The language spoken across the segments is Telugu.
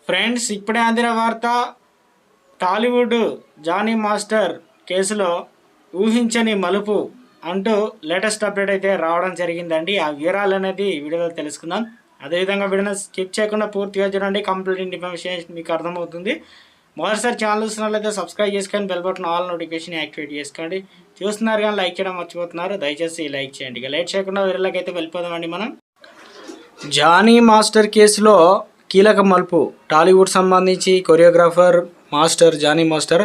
ఫ్రెండ్స్, ఇప్పుడే అందిన వార్త. టాలీవుడ్ జానీ మాస్టర్ కేసులో ఊహించని మలుపు అంటూ లేటెస్ట్ అప్డేట్ అయితే రావడం జరిగిందండి. ఆ వివరాలు అనేది వీడియోలో తెలుసుకుందాం. అదేవిధంగా వీడియోని స్కిప్ చేయకుండా పూర్తిగా చూడండి. కంప్లీట్ ఇన్ఫర్మేషన్ మీకు అర్థమవుతుంది. మొదటిసారి ఛానల్ చూస్తున్నట్లయితే సబ్స్క్రైబ్ చేసుకొని bell button all notification activate చేసుకోండి. చూస్తున్నారు కానీ లైక్ చేయడం మర్చిపోతున్నారు. దయచేసి లైక్ చేయండి. ఇక లేట్ చేయకుండా వీడియోలోకి అయితే వెళ్ళిపోదామండి. మనం జానీ మాస్టర్ కేసులో కీలక మలుపు. టాలీవుడ్ సంబంధించి కొరియోగ్రాఫర్ మాస్టర్ జానీ మాస్టర్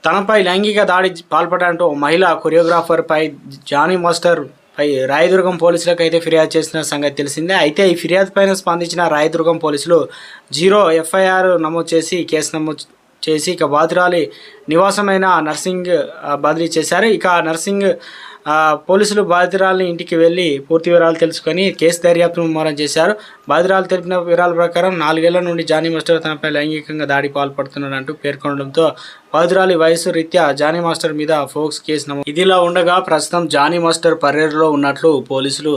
తనపై లైంగిక దాడి పాల్పడంటూ మహిళా కొరియోగ్రాఫర్ పై జానీ మాస్టర్ పై రాయదుర్గం పోలీసులకు అయితే ఫిర్యాదు చేసిన సంగతి తెలిసిందే. అయితే ఈ ఫిర్యాదు పైన స్పందించిన రాయదుర్గం పోలీసులు 0 ఎఫ్ఐఆర్ నమోదు చేసి కేసు నమోదు చేసి ఇక బాధితురాలి నివాసమైన నర్సింగ్ బదిలీ చేశారు. ఇక నర్సింగ్ పోలీసులు బాధితురాలిని ఇంటికి వెళ్ళి పూర్తి వివరాలు తెలుసుకొని కేసు దర్యాప్తు ముమ్మరం చేశారు. బాధితురాలు తెలిపిన వివరాల ప్రకారం 4 ఏళ్ల నుండి జానీ మాస్టర్ తనపై లైంగికంగా దాడి పాల్పడుతున్నాడంటూ పేర్కొనడంతో బాధితురాలి వయసు రీత్యా జానీ మాస్టర్ మీద ఫోక్స్ కేసు నమోదు. ఇదిలా ఉండగా ప్రస్తుతం జానీ మాస్టర్ పర్యటనలో ఉన్నట్లు పోలీసులు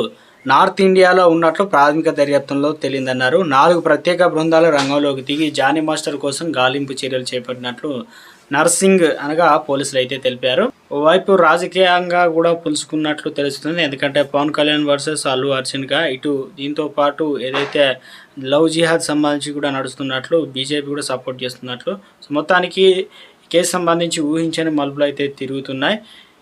నార్త్ ఇండియాలో ఉన్నట్లు ప్రాథమిక దర్యాప్తులో తేలిందన్నారు. 4 ప్రత్యేక బృందాలు రంగంలోకి దిగి జానీ మాస్టర్ కోసం గాలింపు చర్యలు చేపట్టినట్లు నర్సింగ్ అనగా పోలీసులు అయితే తెలిపారు. ఓవైపు రాజకీయంగా కూడా పులుసుకున్నట్లు తెలుస్తుంది. ఎందుకంటే పవన్ కళ్యాణ్ వర్సెస్ అల్లు అర్జున్గా ఇటు దీంతో పాటు ఏదైతే లవ్ జిహాద్ సంబంధించి కూడా నడుస్తున్నట్లు బీజేపీ కూడా సపోర్ట్ చేస్తున్నట్లు. సో మొత్తానికి కేసు సంబంధించి ఊహించని మలుపులు అయితే తిరుగుతున్నాయి.